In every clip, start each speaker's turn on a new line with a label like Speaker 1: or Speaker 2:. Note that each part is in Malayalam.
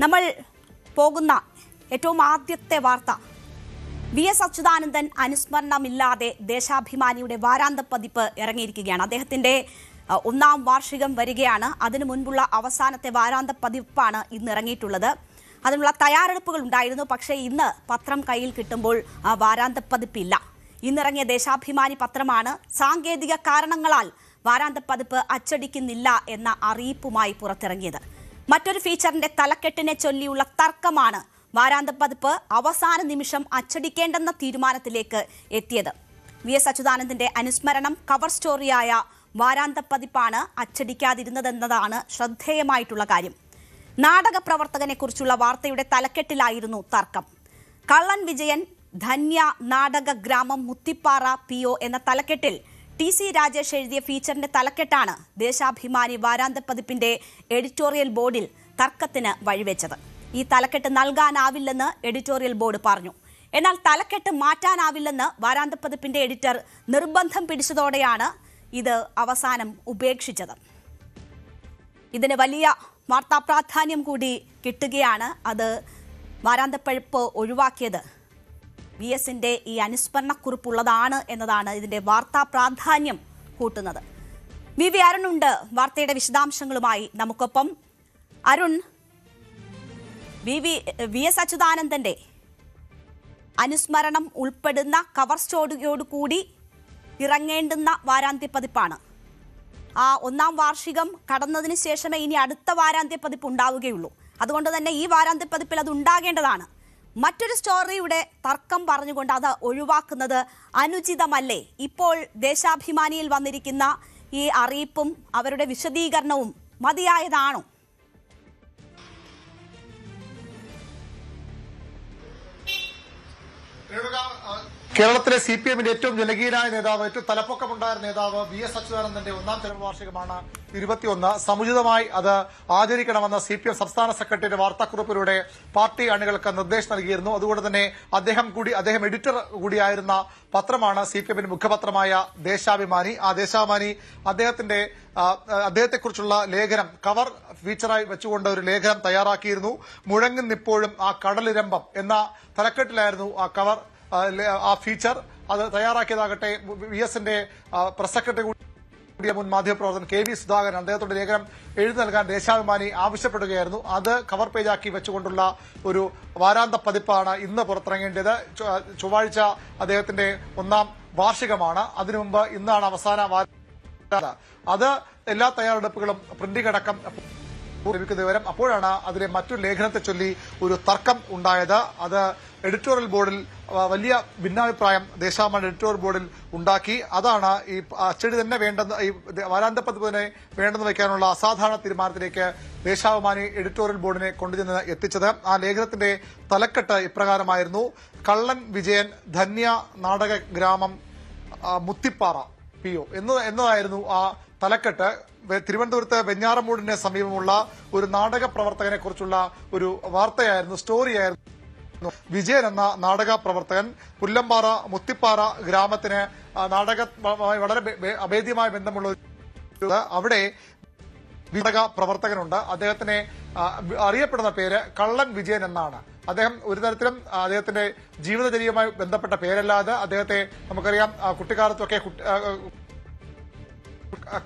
Speaker 1: നമ്മൾ പോകുന്ന ഏറ്റവും ആദ്യത്തെ വാർത്ത, വി.എസ്. അച്യുതാനന്ദൻ അനുസ്മരണമില്ലാതെ ദേശാഭിമാനിയുടെ വാരാന്ത പതിപ്പ് ഇറങ്ങിയിരിക്കുകയാണ്. അദ്ദേഹത്തിന്റെ 1ാം വാർഷികം വരികയാണ്. അതിനു മുൻപുള്ള അവസാനത്തെ വാരാന്ത പതിപ്പാണ് ഇന്ന് ഇറങ്ങിയിട്ടുള്ളത്. അതിനുള്ള തയ്യാറെടുപ്പുകൾ ഉണ്ടായിരുന്നു. പക്ഷേ ഇന്ന് പത്രം കയ്യിൽ കിട്ടുമ്പോൾ ആ വാരാന്ത പതിപ്പില്ല. ഇന്നിറങ്ങിയ ദേശാഭിമാനി പത്രമാണ് സാങ്കേതിക കാരണങ്ങളാൽ വാരാന്ത പതിപ്പ് അച്ചടിക്കുന്നില്ല എന്ന അറിയിപ്പുമായി പുറത്തിറങ്ങിയത്. മറ്റൊരു ഫീച്ചറിന്റെ തലക്കെട്ടിനെ ചൊല്ലിയുള്ള തർക്കമാണ് വാരാന്ത പതിപ്പ് അവസാന നിമിഷം അച്ചടിക്കേണ്ടെന്ന തീരുമാനത്തിലേക്ക് എത്തിയത്. വി.എസ്. അച്യുതാനന്ദന്റെ അനുസ്മരണം കവർ സ്റ്റോറിയായ വാരാന്ത പതിപ്പാണ് അച്ചടിക്കാതിരുന്നതെന്നതാണ് ശ്രദ്ധേയമായിട്ടുള്ള കാര്യം. നാടക പ്രവർത്തകനെ കുറിച്ചുള്ള വാർത്തയുടെ തലക്കെട്ടിലായിരുന്നു തർക്കം. കള്ളൻ വിജയൻ ധന്യ നാടക ഗ്രാമം മുത്തിപ്പാറ PO എന്ന തലക്കെട്ടിൽ TC രാജേഷ് എഴുതിയ ഫീച്ചറിന്റെ തലക്കെട്ടാണ് ദേശാഭിമാനി വാരാന്ത പതിപ്പിന്റെ എഡിറ്റോറിയൽ ബോർഡിൽ തർക്കത്തിന് വഴിവെച്ചത്. ഈ തലക്കെട്ട് നൽകാനാവില്ലെന്ന് എഡിറ്റോറിയൽ ബോർഡ് പറഞ്ഞു. എന്നാൽ തലക്കെട്ട് മാറ്റാനാവില്ലെന്ന് വാരാന്ത പതിപ്പിന്റെ എഡിറ്റർ നിർബന്ധം പിടിച്ചതോടെയാണ് ഇത് അവസാനം ഉപേക്ഷിച്ചത്. ഇതിന് വലിയ വാർത്താ പ്രാധാന്യം കൂടി കിട്ടുകയാണ്. അത് വാരാന്ത പതിപ്പ് ഒഴിവാക്കിയത് വി.എസിന്റെ ഈ അനുസ്മരണക്കുറിപ്പുള്ളതാണ് എന്നതാണ് ഇതിന്റെ വാർത്താ പ്രാധാന്യം കൂട്ടുന്നത്. വി അരുണുണ്ട് വാർത്തയുടെ വിശദാംശങ്ങളുമായി നമുക്കൊപ്പം. അരുൺ, വി.എസ്. അച്യുതാനന്ദന്റെ അനുസ്മരണം ഉൾപ്പെടുന്ന കവർ സ്റ്റോറിയോടുകൂടി ഇറങ്ങേണ്ടുന്ന വാരാന്ത്യ പതിപ്പാണ്. ആ 1ാം വാർഷികം കടന്നതിന് ശേഷമേ ഇനി അടുത്ത വാരാന്ത്യ പതിപ്പ് ഉണ്ടാവുകയുള്ളൂ. അതുകൊണ്ട് തന്നെ ഈ വാരാന്ത്യ പതിപ്പിൽ അത് ഉണ്ടാകേണ്ടതാണ്. മറ്റൊരു സ്റ്റോറിയുടെ തർക്കം പറഞ്ഞുകൊണ്ട് അത് ഒഴിവാക്കുന്നത് അനുചിതമല്ലേ? ഇപ്പോൾ ദേശാഭിമാനിയിൽ വന്നിരിക്കുന്ന ഈ അറിയിപ്പും അവരുടെ വിശദീകരണവും മതിയായതാണോ?
Speaker 2: കേരളത്തിലെ CPM-ന്റെ ഏറ്റവും ജനകീയനായ നേതാവ്, ഏറ്റവും തലപ്പൊക്കമുണ്ടായ നേതാവ് വി.എസ്. അച്യുതാനന്ദന്റെ 1ാം ചരമവാർഷികമാണ് 21. സമുചിതമായി അത് ആചരിക്കണമെന്ന് CPM സംസ്ഥാന സെക്രട്ടറിയുടെ വാർത്താക്കുറിപ്പിലൂടെ പാർട്ടി അണികൾക്ക് നിർദ്ദേശം നൽകിയിരുന്നു. അതുകൊണ്ട് തന്നെ അദ്ദേഹം എഡിറ്റർ കൂടിയായിരുന്ന പത്രമാണ് CPM-ന്റെ മുഖപത്രമായ ദേശാഭിമാനി. ആ ദേശാഭിമാനി അദ്ദേഹത്തെക്കുറിച്ചുള്ള ലേഖനം കവർ ഫീച്ചറായി വെച്ചുകൊണ്ട് ഒരു ലേഖനം തയ്യാറാക്കിയിരുന്നു. മുഴങ്ങുന്നിപ്പോഴും ആ കടലിരമ്പം എന്ന തലക്കെട്ടിലായിരുന്നു ആ ഫീച്ചർ. അത് തയ്യാറാക്കിയതാകട്ടെ വി.എസിന്റെ പ്രസ് സെക്രട്ടറി കൂടിയ മുൻ മാധ്യമപ്രവർത്തകൻ KV സുധാകരൻ. അദ്ദേഹത്തോട് ലേഖനം എഴുതി നൽകാൻ ദേശാഭിമാനി ആവശ്യപ്പെടുകയായിരുന്നു. അത് കവർ പേജാക്കി വെച്ചുകൊണ്ടുള്ള ഒരു വാരാന്ത പതിപ്പാണ് ഇന്ന് പുറത്തിറങ്ങേണ്ടത്. ചൊവ്വാഴ്ച അദ്ദേഹത്തിന്റെ 1ാം വാർഷികമാണ്. അതിനു മുമ്പ് ഇന്നാണ് അവസാന വാരാന്ത. അത് എല്ലാ തയ്യാറെടുപ്പുകളും പ്രിന്റിംഗ് അടക്കം ലഭിക്കുന്ന വിവരം. അപ്പോഴാണ് അതിലെ മറ്റൊരു ലേഖനത്തെ ചൊല്ലി ഒരു തർക്കം ഉണ്ടായത്. അത് എഡിറ്റോറിയൽ ബോർഡിൽ വലിയ ഭിന്നാഭിപ്രായം ദേശാഭിമാനി എഡിറ്റോറിയൽ ബോർഡിൽ ഉണ്ടാക്കി. അതാണ് ഈ അച്ചടി തന്നെ വേണ്ടെന്ന്, ഈ വാരാന്ത പതിപ്പിനെ വേണ്ടെന്ന് വയ്ക്കാനുള്ള അസാധാരണ തീരുമാനത്തിലേക്ക് ദേശാഭിമാനി എഡിറ്റോറിയൽ ബോർഡിനെ കൊണ്ടുചെന്ന് എത്തിച്ചത്. ആ ലേഖനത്തിന്റെ തലക്കെട്ട് ഇപ്രകാരമായിരുന്നു: കള്ളൻ വിജയൻ ധന്യ നാടക ഗ്രാമം മുത്തിപ്പാറ PO എന്നതായിരുന്നു ആ തലക്കെട്ട്. തിരുവനന്തപുരത്ത് വെഞ്ഞാറമൂടിന് സമീപമുള്ള ഒരു നാടക പ്രവർത്തകനെ കുറിച്ചുള്ള ഒരു വാർത്തയായിരുന്നു, സ്റ്റോറിയായിരുന്നു. വിജയൻ എന്ന നാടക പ്രവർത്തകൻ പുല്ലമ്പാറ മുത്തിപ്പാറ ഗ്രാമത്തിന് നാടകമായി വളരെ അഭേദ്യമായ ബന്ധമുള്ള അവിടെ നാടക പ്രവർത്തകനുണ്ട്. അദ്ദേഹത്തിന് അറിയപ്പെടുന്ന പേര് കള്ളൻ വിജയൻ എന്നാണ്. അദ്ദേഹം ഒരു തരത്തിലും അദ്ദേഹത്തിന്റെ ജീവിതചര്യയുമായി ബന്ധപ്പെട്ട പേരല്ലാതെ അദ്ദേഹത്തെ നമുക്കറിയാം കുട്ടിക്കാലത്തൊക്കെ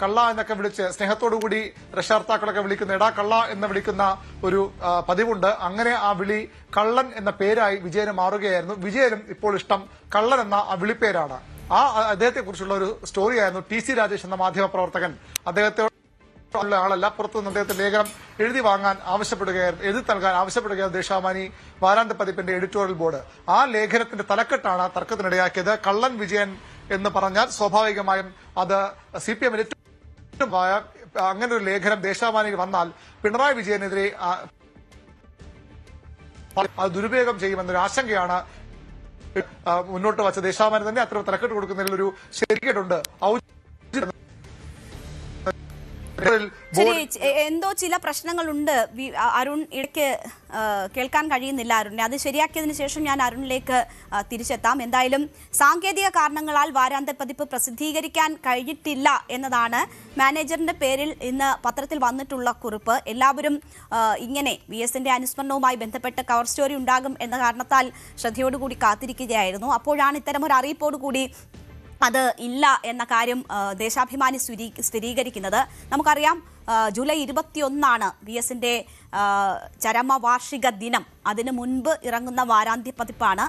Speaker 2: കള്ള എന്നൊക്കെ വിളിച്ച് സ്നേഹത്തോടുകൂടി രക്ഷകർത്താക്കളൊക്കെ വിളിക്കുന്ന എടാ കള്ള എന്ന് വിളിക്കുന്ന ഒരു പതിവുണ്ട്. അങ്ങനെ ആ വിളി കള്ളൻ എന്ന പേരായി വിജയന് മാറുകയായിരുന്നു. വിജയനും ഇപ്പോൾ ഇഷ്ടം കള്ളൻ എന്ന ആ വിളിപ്പേരാണ്. അദ്ദേഹത്തെ കുറിച്ചുള്ള ഒരു സ്റ്റോറിയായിരുന്നു TC രാജേഷ് എന്ന മാധ്യമപ്രവർത്തകൻ. അദ്ദേഹത്തെ ആളല്ല, പുറത്തുനിന്ന് അദ്ദേഹത്തിന്റെ ലേഖനം എഴുതി നൽകാൻ ആവശ്യപ്പെടുകയായിരുന്നു ദേശാഭിമാനി വാരാന്ത പതിപ്പിന്റെ എഡിറ്റോറിയൽ ബോർഡ്. ആ ലേഖനത്തിന്റെ തലക്കെട്ടാണ് തർക്കത്തിനിടയാക്കിയത്. കള്ളൻ വിജയൻ എന്ന് പറഞ്ഞാൽ സ്വാഭാവികമായും അത് CPM ഏറ്റവും അങ്ങനെ ഒരു ലേഖനം ദേശാഭിമാനിയിൽ വന്നാൽ പിണറായി വിജയനെതിരെ അത് ദുരുപയോഗം ചെയ്യുമെന്നൊരു ആശങ്കയാണ് മുന്നോട്ട് വച്ച ദേശാഭിമാനി തന്നെ അത്തരം തലക്കെട്ട് കൊടുക്കുന്നതിൽ ഒരു ശരിക്കേടുണ്ട്.
Speaker 1: ശരി, എന്തോ ചില പ്രശ്നങ്ങളുണ്ട് അരുൺ, ഇടയ്ക്ക് കേൾക്കാൻ കഴിയുന്നില്ല അരുണിനെ. അത് ശരിയാക്കിയതിനു ശേഷം ഞാൻ അരുണിലേക്ക് തിരിച്ചെത്താം. എന്തായാലും സാങ്കേതിക കാരണങ്ങളാൽ വാരാന്ത്യ പതിപ്പ് പ്രസിദ്ധീകരിക്കാൻ കഴിഞ്ഞിട്ടില്ല എന്നതാണ് മാനേജറിന്റെ പേരിൽ ഇന്ന് പത്രത്തിൽ വന്നിട്ടുള്ള കുറിപ്പ്. എല്ലാവരും ഇങ്ങനെ VS-ന്റെ അനുസ്മരണവുമായി ബന്ധപ്പെട്ട് കവർ സ്റ്റോറി ഉണ്ടാകും എന്ന കാരണത്താൽ ശ്രദ്ധയോടുകൂടി കാത്തിരിക്കുകയായിരുന്നു. അപ്പോഴാണ് ഇത്തരമൊരു അറിയിപ്പോടുകൂടി അത് ഇല്ല എന്ന കാര്യം ദേശാഭിമാനി സ്ഥിരീകരിക്കുന്നത്. നമുക്കറിയാം, ജൂലൈ 21 VS-ന്റെ ചരമവാർഷിക ദിനം. അതിനു മുൻപ് ഇറങ്ങുന്ന വാരാന്ത്യ പതിപ്പാണ്.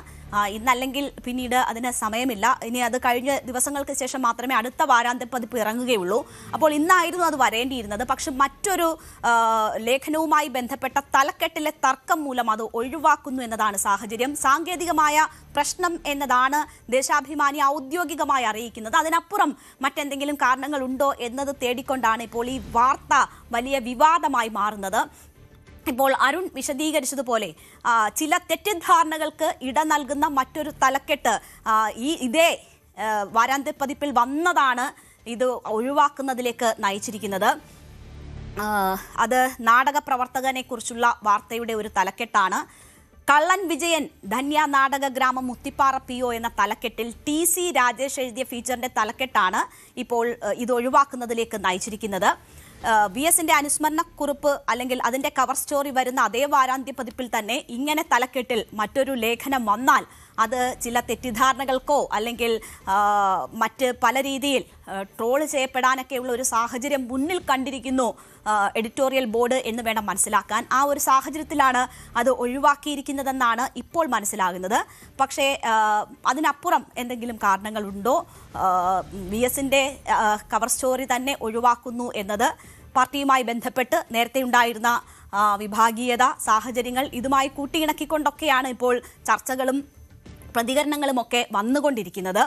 Speaker 1: ഇന്നല്ലെങ്കിൽ പിന്നീട് അതിന് സമയമില്ല. ഇനി അത് കഴിഞ്ഞ ദിവസങ്ങൾക്ക് ശേഷം മാത്രമേ അടുത്ത വാരാന്ത്യ പതിപ്പ് ഇറങ്ങുകയുള്ളൂ. അപ്പോൾ ഇന്നായിരുന്നു അത് വരേണ്ടിയിരുന്നത്. പക്ഷെ മറ്റൊരു ലേഖനവുമായി ബന്ധപ്പെട്ട തലക്കെട്ടിലെ തർക്കം മൂലം അത് ഒഴിവാക്കുന്നു എന്നതാണ് സാഹചര്യം. സാങ്കേതികമായ പ്രശ്നം എന്നതാണ് ദേശാഭിമാനി ഔദ്യോഗികമായി അറിയിക്കുന്നത്. അതിനപ്പുറം മറ്റെന്തെങ്കിലും കാരണങ്ങളുണ്ടോ എന്നത് തേടിക്കൊണ്ടാണ് ഇപ്പോൾ ഈ വാർത്ത വലിയ വിവാദമായി മാറുന്നത്. ഇപ്പോൾ അരുൺ വിശദീകരിച്ചതുപോലെ ചില തെറ്റിദ്ധാരണകൾക്ക് ഇട നൽകുന്ന മറ്റൊരു തലക്കെട്ട് ഇതേ വാരാന്ത്യ പതിപ്പിൽ വന്നതാണ് ഇത് ഒഴിവാക്കുന്നതിലേക്ക് നയിച്ചിരിക്കുന്നത്. അത് നാടക പ്രവർത്തകനെ കുറിച്ചുള്ള വാർത്തയുടെ ഒരു തലക്കെട്ടാണ്. കള്ളൻ വിജയൻ ധന്യ നാടക ഗ്രാമം മുത്തിപ്പാറ PO എന്ന തലക്കെട്ടിൽ TC രാജേഷ് എഴുതിയ ഫീച്ചറിന്റെ തലക്കെട്ടാണ് ഇപ്പോൾ ഇത് ഒഴിവാക്കുന്നതിലേക്ക് നയിച്ചിരിക്കുന്നത്. VS-ന്റെ അനുസ്മരണക്കുറിപ്പ് അല്ലെങ്കിൽ അതിന്റെ കവർ സ്റ്റോറി വരുന്ന അതേ വാരാന്ത്യ പതിപ്പിൽ തന്നെ ഇങ്ങനെ തലക്കെട്ടിൽ മറ്റൊരു ലേഖനം വന്നാൽ അത് ചില തെറ്റിദ്ധാരണകൾക്കോ അല്ലെങ്കിൽ മറ്റ് പല രീതിയിൽ ട്രോൾ ചെയ്യപ്പെടാനൊക്കെയുള്ള ഒരു സാഹചര്യം മുന്നിൽ കണ്ടിരിക്കുന്നു എഡിറ്റോറിയൽ ബോർഡ് എന്ന് വേണം മനസ്സിലാക്കാൻ. ആ ഒരു സാഹചര്യത്തിലാണ് അത് ഒഴിവാക്കിയിരിക്കുന്നതെന്നാണ് ഇപ്പോൾ മനസ്സിലാകുന്നത്. പക്ഷേ അതിനപ്പുറം എന്തെങ്കിലും കാരണങ്ങളുണ്ടോ? VS-ന്റെ കവർ സ്റ്റോറി തന്നെ ഒഴിവാക്കുന്നു എന്നത് പാർട്ടിയുമായി ബന്ധപ്പെട്ട് നേരത്തെ ഉണ്ടായിരുന്ന വിഭാഗീയത സാഹചര്യങ്ങൾ ഇതുമായി കൂട്ടിയിണക്കിക്കൊണ്ടൊക്കെയാണ് ഇപ്പോൾ ചർച്ചകളും പ്രതികരണങ്ങളുമൊക്കെ വന്നുകൊണ്ടിരിക്കുന്നത്.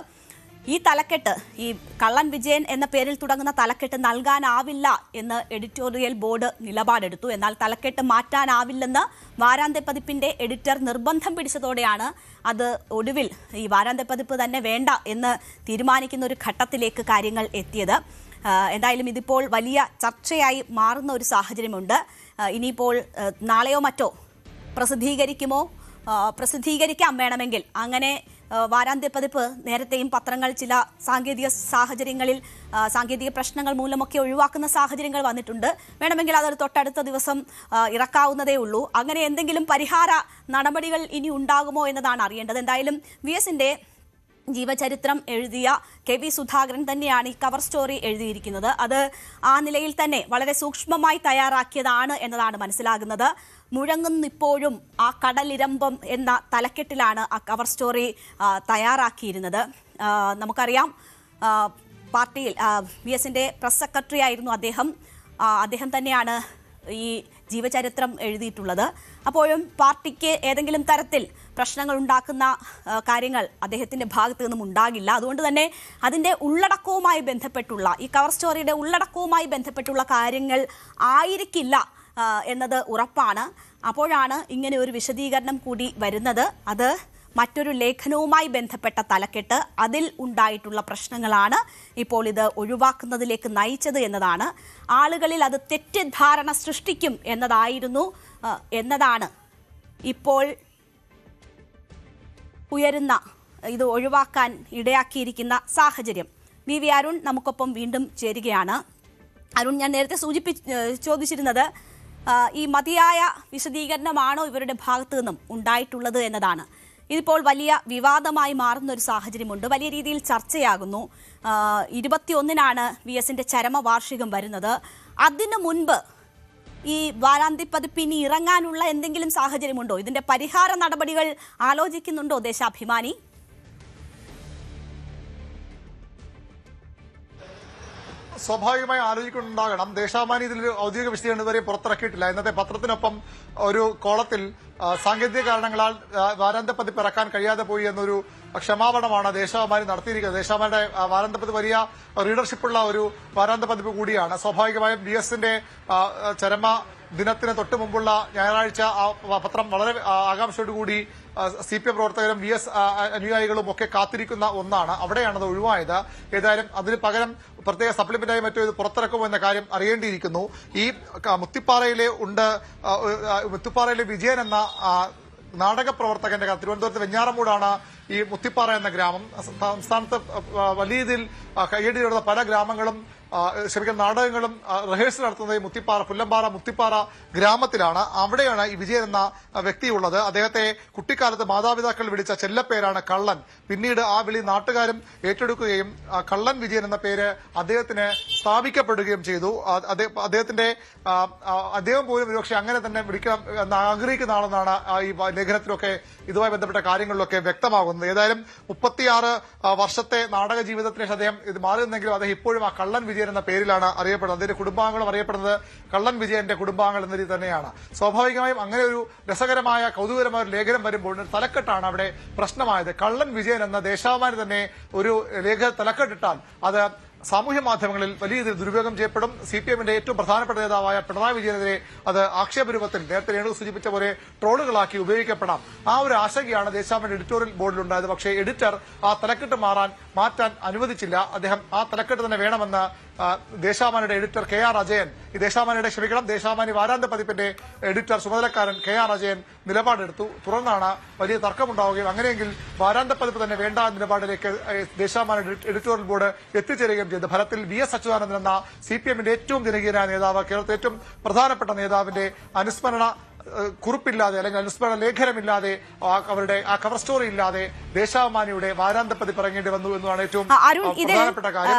Speaker 1: ഈ തലക്കെട്ട്, ഈ കള്ളൻ വിജയൻ എന്ന പേരിൽ തുടങ്ങുന്ന തലക്കെട്ട് നൽകാനാവില്ല എന്ന് എഡിറ്റോറിയൽ ബോർഡ് നിലപാടെടുത്തു. എന്നാൽ തലക്കെട്ട് മാറ്റാനാവില്ലെന്ന് വാരാന്ത്യ പതിപ്പിന്റെ എഡിറ്റർ നിർബന്ധം പിടിച്ചതോടെയാണ് അത് ഒടുവിൽ ഈ വാരാന്ത്യ പതിപ്പ് തന്നെ വേണ്ട എന്ന് തീരുമാനിക്കുന്ന ഒരു ഘട്ടത്തിലേക്ക് കാര്യങ്ങൾ എത്തിയത്. എന്തായാലും ഇതിപ്പോൾ വലിയ ചർച്ചയായി മാറുന്ന ഒരു സാഹചര്യമുണ്ട്. ഇനിയിപ്പോൾ നാളെയോ മറ്റോ പ്രസിദ്ധീകരിക്കുമോ? പ്രസിദ്ധീകരിക്കാം വേണമെങ്കിൽ. അങ്ങനെ വാരാന്ത്യ പതിപ്പ് നേരത്തെയും പത്രങ്ങൾ ചില സാങ്കേതിക സാഹചര്യങ്ങളിൽ സാങ്കേതിക പ്രശ്നങ്ങൾ മൂലമൊക്കെ ഒഴിവാക്കുന്ന സാഹചര്യങ്ങൾ വന്നിട്ടുണ്ട്. വേണമെങ്കിൽ അതൊരു തൊട്ടടുത്ത ദിവസം ഇറക്കാവുന്നതേ ഉള്ളൂ. അങ്ങനെ എന്തെങ്കിലും പരിഹാര നടപടികൾ ഇനി ഉണ്ടാകുമോ എന്നതാണ് അറിയേണ്ടത്. എന്തായാലും VS-ന്റെ ജീവചരിത്രം എഴുതിയ KV സുധാകരൻ തന്നെയാണ് ഈ കവർ സ്റ്റോറി എഴുതിയിരിക്കുന്നത്. അത് ആ നിലയിൽ തന്നെ വളരെ സൂക്ഷ്മമായി തയ്യാറാക്കിയതാണ് എന്നതാണ് മനസ്സിലാകുന്നത്. മുഴങ്ങുന്നിപ്പോഴും ആ കടലിരമ്പം എന്ന തലക്കെട്ടിലാണ് ആ കവർ സ്റ്റോറി തയ്യാറാക്കിയിരുന്നത്. നമുക്കറിയാം, പാർട്ടിയിൽ VS-ന്റെ പ്രസ് സെക്രട്ടറി ആയിരുന്നു അദ്ദേഹം തന്നെയാണ് ഈ ജീവചരിത്രം എഴുതിയിട്ടുള്ളത്. അപ്പോഴും പാർട്ടിക്ക് ഏതെങ്കിലും തരത്തിൽ പ്രശ്നങ്ങൾ ഉണ്ടാക്കുന്ന കാര്യങ്ങൾ അദ്ദേഹത്തിന്റെ ഭാഗത്തു നിന്നും ഉണ്ടാകില്ല. അതുകൊണ്ട് തന്നെ അതിന്റെ ഉള്ളടക്കവുമായി ബന്ധപ്പെട്ടുള്ള ഈ കവർ സ്റ്റോറിയുടെ ഉള്ളടക്കവുമായി ബന്ധപ്പെട്ടുള്ള കാര്യങ്ങൾ ആയിരിക്കില്ല എന്നത് ഉറപ്പാണ്. അപ്പോഴാണ് ഇങ്ങനെ ഒരു വിശദീകരണം കൂടി വരുന്നത്. അത് മറ്റൊരു ലേഖനവുമായി ബന്ധപ്പെട്ട തലക്കെട്ട്, അതിൽ ഉണ്ടായിട്ടുള്ള പ്രശ്നങ്ങളാണ് ഇപ്പോൾ ഇത് ഒഴിവാക്കുന്നതിലേക്ക് നയിച്ചത് എന്നതാണ്. ആളുകളിൽ അത് തെറ്റിദ്ധാരണ സൃഷ്ടിക്കും എന്നതാണ് ഇപ്പോൾ ഉയരുന്ന, ഇത് ഒഴിവാക്കാൻ ഇടയാക്കിയിരിക്കുന്ന സാഹചര്യം. VV അരുൺ നമുക്കൊപ്പം വീണ്ടും ചേരുകയാണ്. അരുൺ, ഞാൻ നേരത്തെ ചോദിച്ചിരുന്നത് ഈ മതിയായ വിശദീകരണമാണോ ഇവരുടെ ഭാഗത്തു നിന്നും ഉണ്ടായിട്ടുള്ളത് എന്നതാണ്. ഇതിപ്പോൾ വലിയ വിവാദമായി മാറുന്ന ഒരു സാഹചര്യമുണ്ട്. വലിയ രീതിയിൽ ചർച്ചയാകുന്നു. 21-നാണ് VS-ന്റെ ചരമവാർഷികം വരുന്നത്. അതിനു മുൻപ് ഈ വാരാന്ത്യ പതിപ്പ് ഇനി ഇറങ്ങാനുള്ള എന്തെങ്കിലും സാഹചര്യമുണ്ടോ? ഇതിന്റെ പരിഹാര നടപടികൾ ആലോചിക്കുന്നുണ്ടോ ദേശാഭിമാനി?
Speaker 2: സ്വാഭാവികമായി ആലോചിക്കുന്നുണ്ടാകണം. ദേശാഭിമാനി ഇതിൽ ഔദ്യോഗിക വിശദീകരണം ഇതുവരെ പുറത്തിറക്കിയിട്ടില്ല. ഇന്നത്തെ പത്രത്തിനൊപ്പം ഒരു കോളത്തിൽ സാങ്കേതിക കാരണങ്ങളാൽ വാരാന്ത്യ പതിപ്പ് ഇറക്കാൻ കഴിയാതെ പോയി എന്നൊരു ക്ഷമാപണമാണ് ദേശാഭിമാനി നടത്തിയിരിക്കുന്നത്. ദേശാഭിമാനിയുടെ വാരാന്ത്യ പതിപ്പ് വലിയ റീഡർഷിപ്പുള്ള ഒരു വാരാന്ത്യ പതിപ്പ് കൂടിയാണ്. സ്വാഭാവികമായും VS-ന്റെ ചരമ ദിനത്തിന് തൊട്ട് മുമ്പുള്ള ഞായറാഴ്ച ആ പത്രം വളരെ ആകാംക്ഷയോടുകൂടി CPM പ്രവർത്തകരും VS അനുയായികളും ഒക്കെ കാത്തിരിക്കുന്ന ഒന്നാണ്. അവിടെയാണത് ഒഴിവായത്. ഏതായാലും അതിന് പകരം പ്രത്യേക സപ്ലിമെന്റായി മറ്റോ ഇത് പുറത്തിറക്കുമോ എന്ന കാര്യം അറിയേണ്ടിയിരിക്കുന്നു. ഈ മുത്തിപ്പാറയിലെ വിജയൻ എന്ന നാടക പ്രവർത്തകന്റെ തിരുവനന്തപുരത്ത് വെഞ്ഞാറമൂടാണ് ഈ മുത്തിപ്പാറ എന്ന ഗ്രാമം. സംസ്ഥാനത്ത് വലിയ രീതിയിൽ കയ്യടിയുള്ള പല ഗ്രാമങ്ങളും നാടകങ്ങളും റിഹേഴ്സൽ നടത്തുന്നത് മുത്തിപ്പാറ പുല്ലമ്പാറ മുത്തിപ്പാറ ഗ്രാമത്തിലാണ്. അവിടെയാണ് ഈ വിജയൻ എന്ന വ്യക്തിയുള്ളത്. അദ്ദേഹത്തെ കുട്ടിക്കാലത്ത് മാതാപിതാക്കൾ വിളിച്ച ചെല്ലപ്പേരാണ് കള്ളൻ. പിന്നീട് ആ വിളി നാട്ടുകാരും ഏറ്റെടുക്കുകയും കള്ളൻ വിജയൻ എന്ന പേര് അദ്ദേഹത്തിന് സ്ഥാപിക്കപ്പെടുകയും ചെയ്തു. അദ്ദേഹം പോലും ഒരുപക്ഷെ അങ്ങനെ തന്നെ വിളിക്കണം എന്ന് ആഗ്രഹിക്കുന്ന ആളെന്നാണ് ഈ ലേഖനത്തിലൊക്കെ ഇതുമായി ബന്ധപ്പെട്ട കാര്യങ്ങളിലൊക്കെ വ്യക്തമാകുന്നത്. ഏതായാലും 36 വർഷത്തെ നാടക ജീവിതത്തിന് ശേഷം അദ്ദേഹം ഇത് മാറി നിന്നെങ്കിലും അദ്ദേഹം ഇപ്പോഴും ആ കള്ളൻ വിജയൻ എന്ന പേരിലാണ് അറിയപ്പെടുന്നത്. അതിന്റെ കുടുംബാംഗങ്ങളും അറിയപ്പെടുന്നത് കള്ളൻ വിജയന്റെ കുടുംബാംഗങ്ങൾ എന്ന രീതി തന്നെയാണ്. സ്വാഭാവികമായും അങ്ങനെ ഒരു രസകരമായ കൗതുകരമായ ഒരു ലേഖനം വരുമ്പോൾ തലക്കെട്ടാണ് അവിടെ പ്രശ്നമായത്. കള്ളൻ വിജയൻ എന്ന ദേശാഭിമാനി തന്നെ ഒരു ലേഖന തലക്കെട്ടിട്ടാൽ അത് സാമൂഹ്യ മാധ്യമങ്ങളിൽ വലിയ രീതിയിൽ ദുരുപയോഗം ചെയ്യപ്പെടും. CPMന്റെ ഏറ്റവും പ്രധാനപ്പെട്ട നേതാവായ പിണറായി വിജയനെതിരെ അത് ആക്ഷേപരൂപത്തിൽ നേരത്തെ രേണു സൂചിപ്പിച്ച പോലെ ട്രോളുകളാക്കി ഉപയോഗിക്കപ്പെടാം. ആ ഒരു ആശങ്കയാണ് ദേശാഭിമാനി എഡിറ്റോറിയൽ ബോർഡിലുണ്ടായത്. പക്ഷേ എഡിറ്റർ ആ തലക്കെട്ട് മാറ്റാൻ അനുവദിച്ചില്ല. അദ്ദേഹം ആ തലക്കെട്ട് തന്നെ വേണമെന്ന് ദേശാഭിമാനിയുടെ എഡിറ്റർ KR അജയൻ ദേശാഭിമാനി വാരാന്ത്യ പതിപ്പിന്റെ എഡിറ്റർ ചുമതലക്കാരൻ KR അജയൻ നിലപാടെടുത്തു. തുടർന്നാണ് വലിയ തർക്കമുണ്ടാവുകയും അങ്ങനെയെങ്കിൽ വാരാന്ത്യ പതിപ്പ് തന്നെ വേണ്ട നിലപാടിലേക്ക് ദേശാഭിമാനി എഡിറ്റോറിയൽ ബോർഡ് എത്തിച്ചേരുകയും ചെയ്തു. ഫലത്തിൽ VS അച്യുതാനന്ദൻ എന്ന CPMന്റെ ഏറ്റവും ജനകീയനായ നേതാവ്, കേരളത്തിലെ ഏറ്റവും പ്രധാനപ്പെട്ട നേതാവിന്റെ അനുസ്മരണ കുറിപ്പില്ലാതെ അല്ലെങ്കിൽ അനുസ്മരണ ലേഖനമില്ലാതെ അവരുടെ ആ കവർ സ്റ്റോറി ഇല്ലാതെ ദേശാഭിമാനിയുടെ വാരാന്ത്യ പതിപ്പ് ഇറങ്ങേണ്ടി വന്നു എന്നതാണ് ഏറ്റവും പ്രധാനപ്പെട്ട കാര്യം.